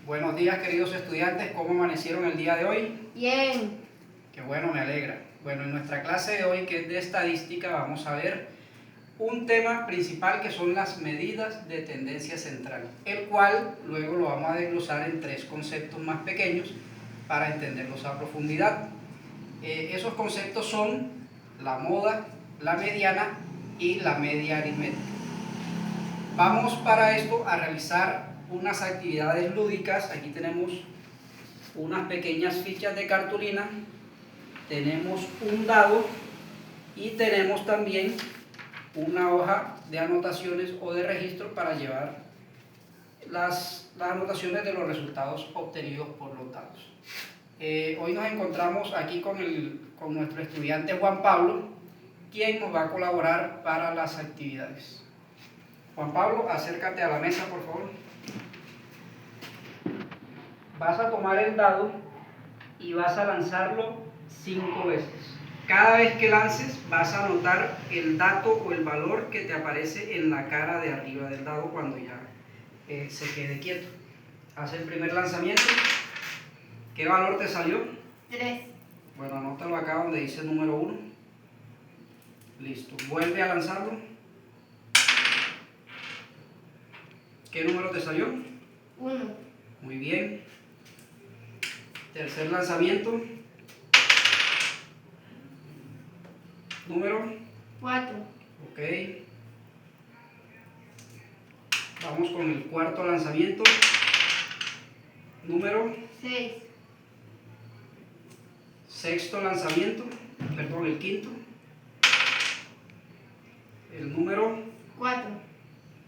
Buenos días, queridos estudiantes, ¿cómo amanecieron el día de hoy? Bien. Qué bueno, me alegra. Bueno, en nuestra clase de hoy, que es de estadística, vamos a ver un tema principal que son las medidas de tendencia central, el cual luego lo vamos a desglosar en tres conceptos más pequeños para entenderlos a profundidad. Esos conceptos son la moda, la mediana y la media aritmética. Vamos para esto a realizar unas actividades lúdicas. Aquí tenemos unas pequeñas fichas de cartulina, tenemos un dado y tenemos también una hoja de anotaciones o de registro para llevar las anotaciones de los resultados obtenidos por los dados. Hoy nos encontramos aquí con nuestro estudiante Juan Pablo, quien nos va a colaborar para las actividades. Juan Pablo, acércate a la mesa, por favor. Vas a tomar el dado y vas a lanzarlo 5 veces. Cada vez que lances vas a anotar el dato o el valor que te aparece en la cara de arriba del dado cuando ya se quede quieto. Haz el primer lanzamiento. ¿Qué valor te salió? 3. Bueno, anótalo acá donde dice número 1. Listo. Vuelve a lanzarlo. ¿Qué número te salió? 1. Muy bien. Tercer lanzamiento. Número 4. Ok. Vamos con el cuarto lanzamiento. Número 6. Sexto lanzamiento. Perdón, el quinto. El número 4.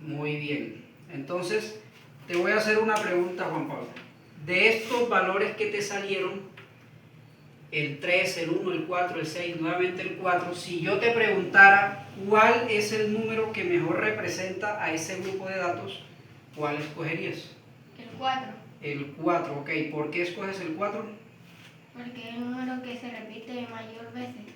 Muy bien. Entonces, te voy a hacer una pregunta, Juan Pablo. De estos valores que te salieron, el 3, el 1, el 4, el 6, nuevamente el 4, si yo te preguntara cuál es el número que mejor representa a ese grupo de datos, ¿cuál escogerías? El 4. El 4, ok. ¿Por qué escoges el 4? Porque es el número que se repite mayor veces.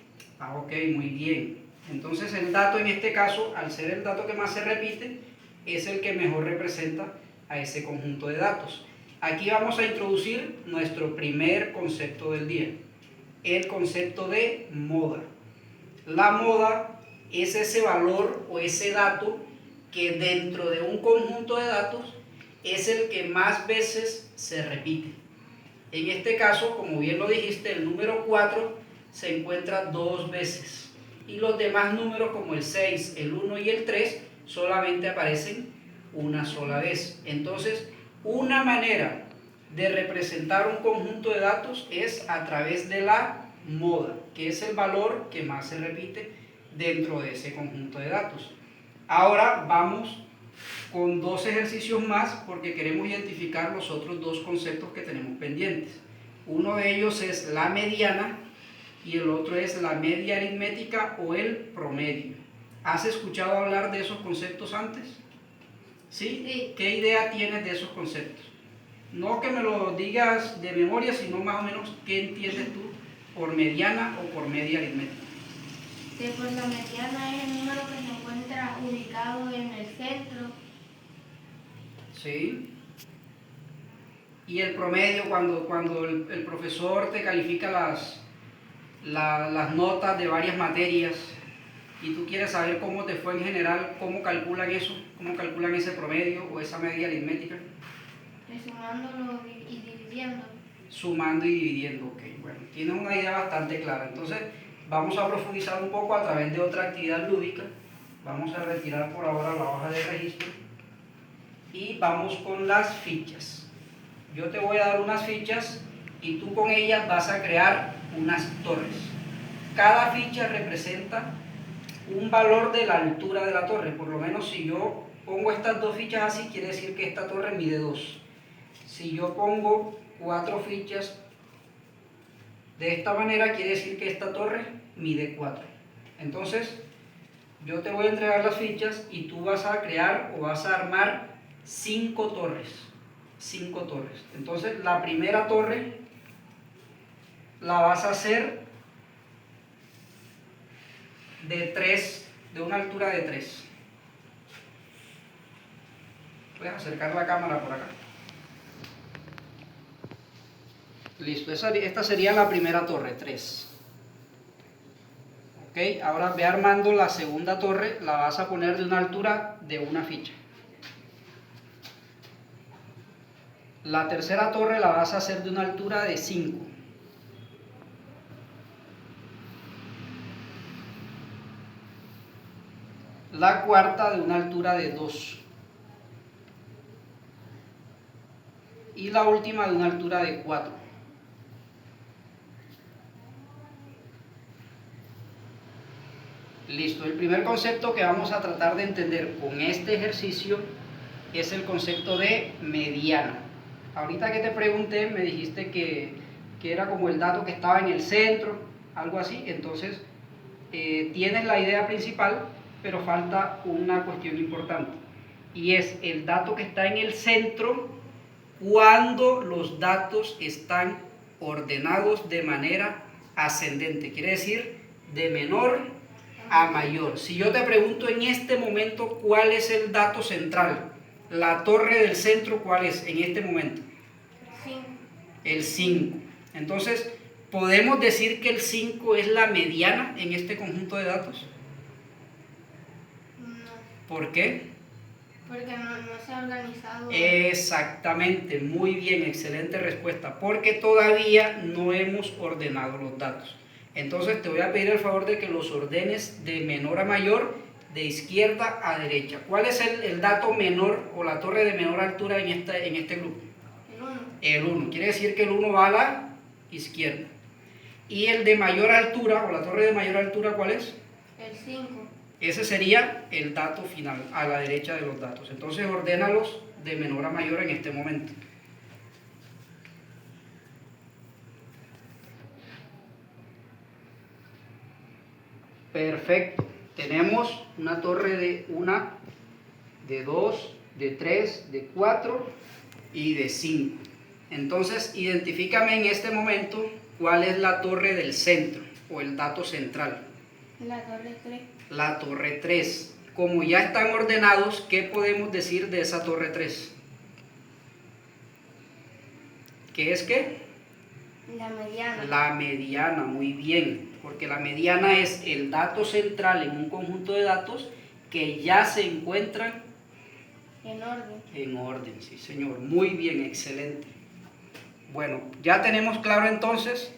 Ok, muy bien. Entonces el dato en este caso, al ser el dato que más se repite, es el que mejor representa a ese conjunto de datos. Aquí vamos a introducir nuestro primer concepto del día, el concepto de moda. La moda es ese valor o ese dato que dentro de un conjunto de datos es el que más veces se repite. En este caso, como bien lo dijiste, el número 4 se encuentra 2 veces y los demás números como el 6, el 1 y el 3 solamente aparecen una sola vez. Entonces, una manera de representar un conjunto de datos es a través de la moda, que es el valor que más se repite dentro de ese conjunto de datos. Ahora vamos con 2 ejercicios más porque queremos identificar los otros 2 conceptos que tenemos pendientes. Uno de ellos es la mediana y el otro es la media aritmética o el promedio. ¿Has escuchado hablar de esos conceptos antes? ¿Sí? Sí. ¿Qué idea tienes de esos conceptos? No que me lo digas de memoria, sino más o menos qué entiendes tú por mediana o por media aritmética. Que pues la mediana es el número que se encuentra ubicado en el centro. ¿Sí? Y el promedio, cuando el profesor te califica las notas de varias materias y tú quieres saber cómo te fue en general, ¿cómo calculan eso? ¿Cómo calculan ese promedio o esa media aritmética? Sumándolo y dividiendo. Sumando y dividiendo, ok. Bueno, tienes una idea bastante clara. Entonces, vamos a profundizar un poco a través de otra actividad lúdica. Vamos a retirar por ahora la hoja de registro y vamos con las fichas. Yo te voy a dar unas fichas y tú con ellas vas a crear unas torres. Cada ficha representa un valor de la altura de la torre. Por lo menos si yo pongo estas 2 fichas así, quiere decir que esta torre mide 2. Si yo pongo 4 fichas de esta manera, quiere decir que esta torre mide 4. Entonces, yo te voy a entregar las fichas y tú vas a crear o vas a armar 5 torres. 5 torres. Entonces, la primera torre la vas a hacer de una altura de 3. Puedes acercar la cámara por acá. Listo, esta sería la primera torre, 3. Ok, ahora ve armando la segunda torre, la vas a poner de una altura de una ficha. La tercera torre la vas a hacer de una altura de 5. La cuarta de una altura de 2. Y la última de una altura de 4. Listo, el primer concepto que vamos a tratar de entender con este ejercicio es el concepto de mediana. Ahorita que te pregunté, me dijiste que era como el dato que estaba en el centro, algo así. Entonces, tienes la idea principal, pero falta una cuestión importante. Y es el dato que está en el centro cuando los datos están ordenados de manera ascendente. Quiere decir, de menor a mayor. Si yo te pregunto en este momento cuál es el dato central, la torre del centro, ¿cuál es en este momento? 5. El 5. Entonces, ¿podemos decir que el 5 es la mediana en este conjunto de datos? No, ¿Por qué? porque no se ha organizado. Exactamente, muy bien, excelente respuesta, porque todavía no hemos ordenado los datos. Entonces te voy a pedir el favor de que los ordenes de menor a mayor, de izquierda a derecha. ¿Cuál es el dato menor o la torre de menor altura en este grupo? El 1. El 1, quiere decir que el 1 va a la izquierda. ¿Y el de mayor altura o la torre de mayor altura cuál es? El 5. Ese sería el dato final, a la derecha de los datos. Entonces ordénalos de menor a mayor en este momento. Perfecto. Tenemos una torre de 1, de 2, de 3, de 4 y de 5. Entonces, identifícame en este momento cuál es la torre del centro o el dato central. La torre 3. La torre 3. Como ya están ordenados, ¿qué podemos decir de esa torre 3? ¿Qué es qué? La mediana. La mediana, muy bien, porque la mediana es el dato central en un conjunto de datos que ya se encuentran En orden. en orden, sí señor, muy bien, excelente. Bueno, ya tenemos claro entonces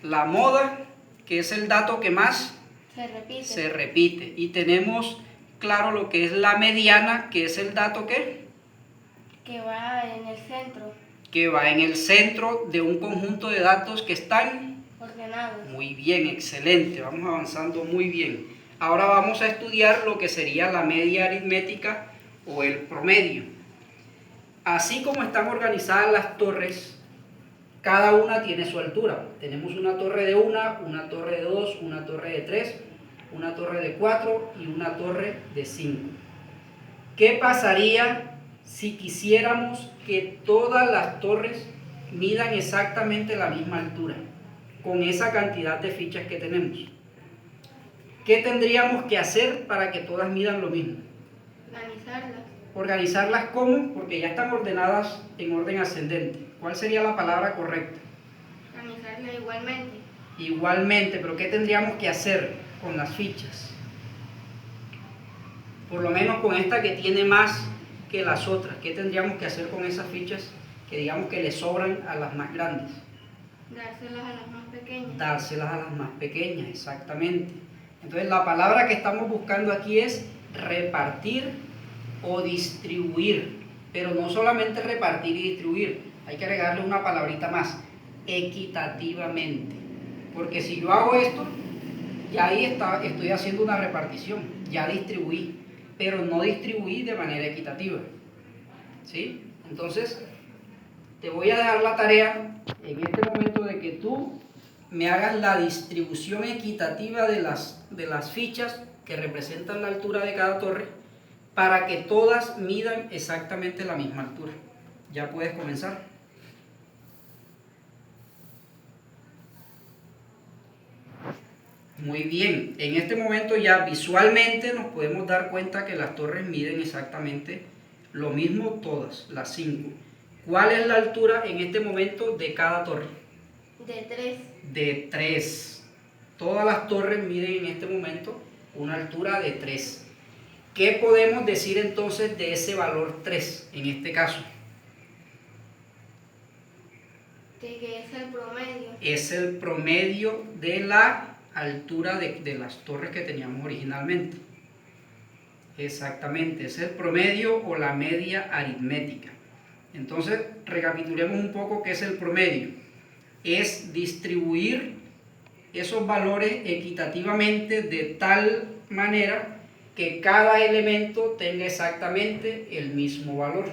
la moda, que es el dato que más Se repite. repite, y tenemos claro lo que es la mediana, que es el dato que va en el centro. va en el centro de un conjunto de datos que están Ordenados. muy bien, excelente, vamos avanzando muy bien. Ahora vamos a estudiar lo que sería la media aritmética o el promedio. Así como están organizadas las torres, cada una tiene su altura. Tenemos una torre de 1, una torre de 2, una torre de 3, una torre de 4 y una torre de 5. ¿Qué pasaría si quisiéramos que todas las torres midan exactamente la misma altura, con esa cantidad de fichas que tenemos? ¿Qué tendríamos que hacer para que todas midan lo mismo? Organizarlas. ¿Organizarlas cómo? Porque ya están ordenadas en orden ascendente. ¿Cuál sería la palabra correcta? Organizarlas igualmente. Igualmente, pero ¿qué tendríamos que hacer con las fichas? Por lo menos con esta que tiene más que las otras. ¿Qué tendríamos que hacer con esas fichas que digamos que le sobran a las más grandes? Dárselas a las más pequeñas. Dárselas a las más pequeñas, exactamente. Entonces la palabra que estamos buscando aquí es repartir o distribuir, pero no solamente repartir y distribuir, hay que agregarle una palabrita más, equitativamente, porque si yo hago esto, ya ahí estoy haciendo una repartición, ya distribuí, pero no distribuí de manera equitativa, ¿sí? Entonces, te voy a dejar la tarea en este momento de que tú me hagas la distribución equitativa de las fichas que representan la altura de cada torre para que todas midan exactamente la misma altura. Ya puedes comenzar. Muy bien, en este momento ya visualmente nos podemos dar cuenta que las torres miden exactamente lo mismo todas, las 5. ¿Cuál es la altura en este momento de cada torre? De 3. De 3. Todas las torres miden en este momento una altura de 3. ¿Qué podemos decir entonces de ese valor 3 en este caso? De que es el promedio. Es el promedio de la altura de las torres que teníamos originalmente. Exactamente, es el promedio o la media aritmética. Entonces, recapitulemos un poco qué es el promedio. Es distribuir esos valores equitativamente de tal manera que cada elemento tenga exactamente el mismo valor.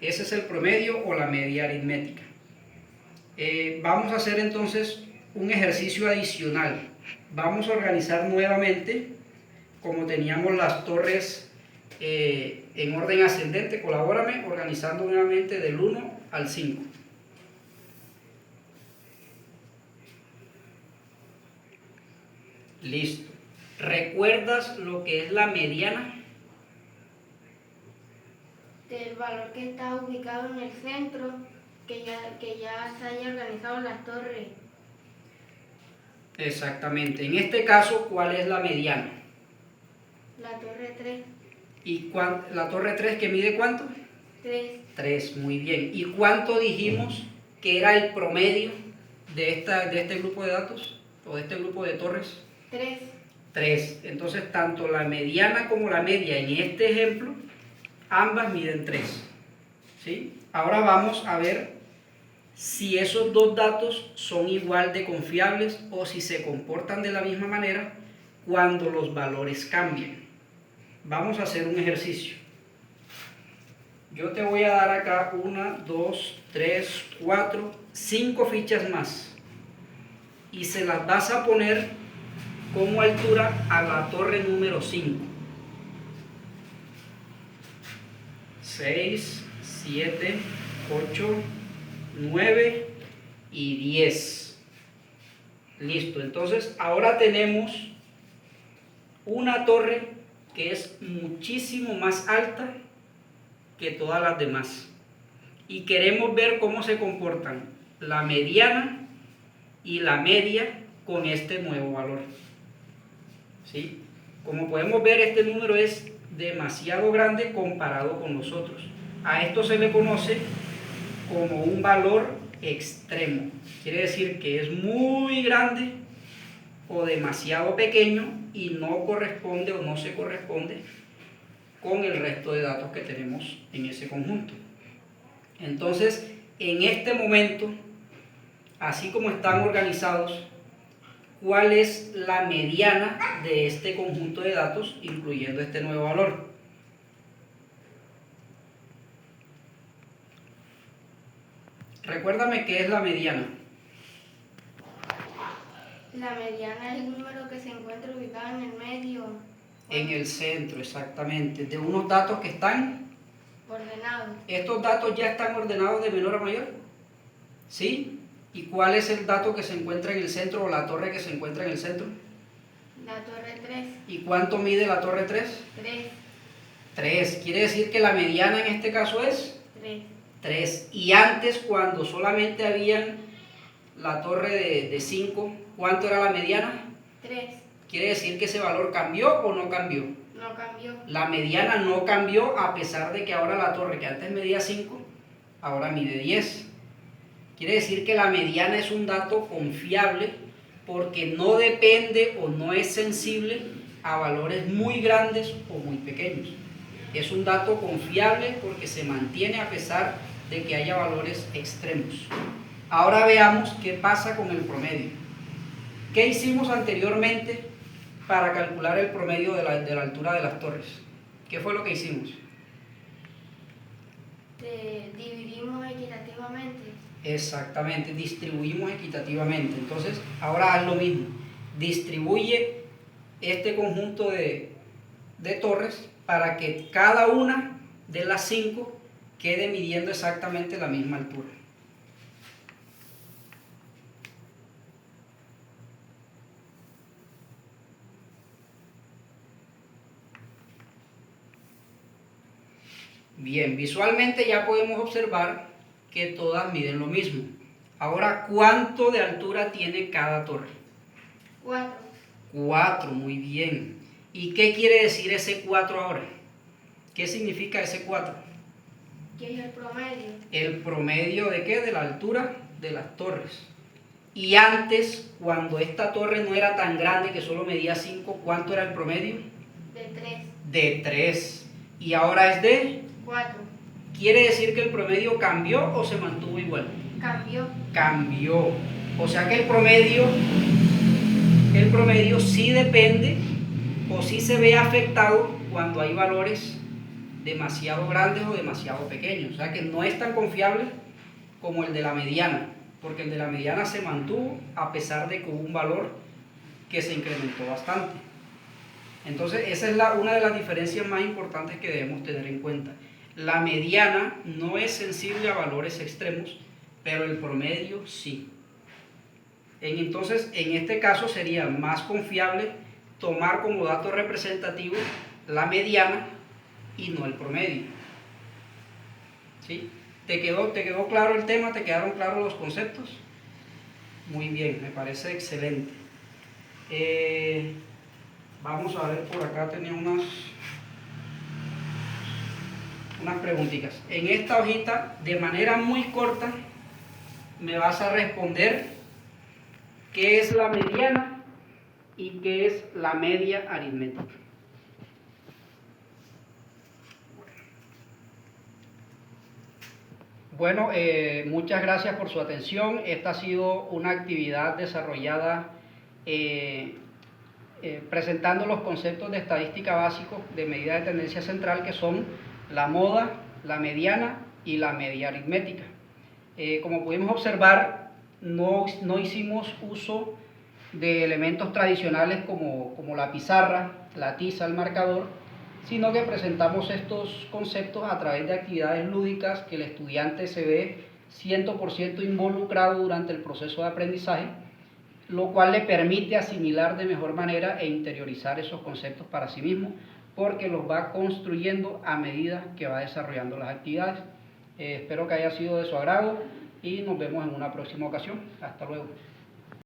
Ese es el promedio o la media aritmética. Vamos a hacer entonces un ejercicio adicional. Vamos a organizar nuevamente, como teníamos las torres en orden ascendente. Colabórame organizando nuevamente del 1 al 5. Listo. ¿Recuerdas lo que es la mediana? Del valor que está ubicado en el centro, que ya se haya organizado las torres. Exactamente. En este caso, ¿cuál es la mediana? La torre 3. ¿Y la torre 3 que mide cuánto? 3. 3, muy bien. ¿Y cuánto dijimos que era el promedio de este grupo de datos o de este grupo de torres? 3. 3. Entonces, tanto la mediana como la media en este ejemplo, ambas miden 3. ¿Sí? Ahora vamos a ver si esos dos datos son igual de confiables o si se comportan de la misma manera cuando los valores cambian. Vamos a hacer un ejercicio. Yo te voy a dar acá 1, 2, 3, 4, 5 fichas más y se las vas a poner como altura a la torre número 5. 6, 7, 8, 9 y 10. Listo, entonces ahora tenemos una torre que es muchísimo más alta que todas las demás. Y queremos ver cómo se comportan la mediana y la media con este nuevo valor. ¿Sí? Como podemos ver, este número es demasiado grande comparado con los otros. A esto se le conoce como un valor extremo. Quiere decir que es muy grande o demasiado pequeño y no corresponde o no se corresponde con el resto de datos que tenemos en ese conjunto. Entonces, en este momento, así como están organizados, ¿cuál es la mediana de este conjunto de datos, incluyendo este nuevo valor? Recuérdame qué es la mediana. La mediana es el número que se encuentra ubicado en el medio. En el centro, exactamente, de unos datos que están ordenados. ¿Estos datos ya están ordenados de menor a mayor? ¿Sí? ¿Y cuál es el dato que se encuentra en el centro o la torre que se encuentra en el centro? La torre 3. ¿Y cuánto mide la torre 3? 3. 3. Quiere decir que la mediana en este caso es 3. 3. Y antes, cuando solamente habían la torre de 5, ¿cuánto era la mediana? 3. Quiere decir que ese valor cambió o no cambió. No cambió. La mediana no cambió a pesar de que ahora la torre que antes medía 5, ahora mide 10. Quiere decir que la mediana es un dato confiable porque no depende o no es sensible a valores muy grandes o muy pequeños. Es un dato confiable porque se mantiene a pesar de que haya valores extremos. Ahora veamos qué pasa con el promedio. ¿Qué hicimos anteriormente para calcular el promedio de la altura de las torres? ¿Qué fue lo que hicimos? Dividimos equitativamente. Exactamente, distribuimos equitativamente. Entonces, ahora haz lo mismo. Distribuye este conjunto de torres para que cada una de las 5 quede midiendo exactamente la misma altura. Bien, visualmente ya podemos observar que todas miden lo mismo. Ahora, ¿cuánto de altura tiene cada torre? 4. 4, muy bien. ¿Y qué quiere decir ese 4 ahora? ¿Qué significa ese 4? ¿Qué es el promedio? ¿El promedio de qué? De la altura de las torres. Y antes, cuando esta torre no era tan grande, que solo medía 5, ¿cuánto era el promedio? De 3. De 3. Y ahora es de 4. ¿Quiere decir que el promedio cambió o se mantuvo igual? Cambió. Cambió. O sea que el promedio sí depende o sí se ve afectado cuando hay valores demasiado grandes o demasiado pequeños. O sea que no es tan confiable como el de la mediana, porque el de la mediana se mantuvo a pesar de que hubo un valor que se incrementó bastante. Entonces esa es una de las diferencias más importantes que debemos tener en cuenta. La mediana no es sensible a valores extremos, pero el promedio sí. Entonces, en este caso sería más confiable tomar como dato representativo la mediana y no el promedio. ¿Sí? ¿Te quedó claro el tema? ¿Te quedaron claros los conceptos? Muy bien, me parece excelente. Vamos a ver, por acá tenía unas preguntitas. En esta hojita, de manera muy corta, me vas a responder qué es la mediana y qué es la media aritmética. Bueno, muchas gracias por su atención. Esta ha sido una actividad desarrollada presentando los conceptos de estadística básicos de medida de tendencia central, que son la moda, la mediana y la media aritmética. Como pudimos observar, no hicimos uso de elementos tradicionales como la pizarra, la tiza, el marcador, sino que presentamos estos conceptos a través de actividades lúdicas que el estudiante se ve 100% involucrado durante el proceso de aprendizaje, lo cual le permite asimilar de mejor manera e interiorizar esos conceptos para sí mismo, porque los va construyendo a medida que va desarrollando las actividades. Espero que haya sido de su agrado y nos vemos en una próxima ocasión. Hasta luego.